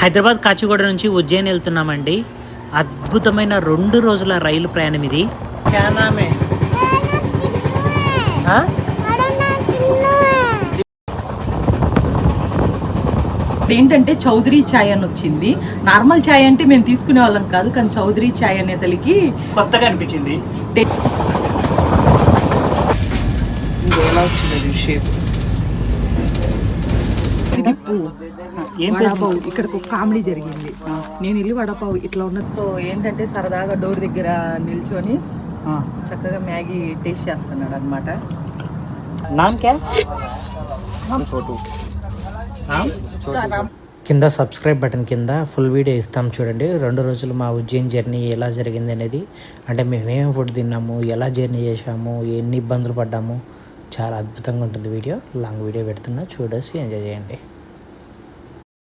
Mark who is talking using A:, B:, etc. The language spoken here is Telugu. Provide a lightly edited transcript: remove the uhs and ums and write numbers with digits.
A: హైదరాబాద్ కాచిగూడ నుంచి ఉజ్జయిని వెళ్తున్నామండి. అద్భుతమైన 2 రోజుల రైలు ప్రయాణం ఇది.
B: ఏంటంటే చౌదరి చాయ్ అని వచ్చింది. నార్మల్ చాయ్ అంటే మేము తీసుకునే వాళ్ళం కాదు, కానీ చౌదరి చాయ్ అనే తల్లికి
A: కొత్తగా అనిపించింది.
B: ఎలా వచ్చింది షేప్. వడాపావు ఇక్కడ ఒక కామెడీ జరిగింది. నేను ఇల్లు వడాపావు ఇట్లా ఉన్నది. సో ఏంటంటే సరదాగా డోర్ దగ్గర నిల్చొని చక్కగా మ్యాగీ టేస్ట్ చేస్తున్నాడు అనమాట.
A: కింద సబ్స్క్రైబ్ బటన్ కింద ఫుల్ వీడియో ఇస్తాం చూడండి. 2 రోజులు మా ఉజ్జయిన్ జర్నీ ఎలా జరిగింది అనేది, అంటే మేమేం ఫుడ్ తిన్నాము, ఎలా జర్నీ చేసాము, ఎన్ని ఇబ్బందులు పడ్డాము, చాలా అద్భుతంగా ఉంటుంది వీడియో. లాంగ్ వీడియో పెడుతున్నా, చూడేసి ఎంజాయ్ చేయండి.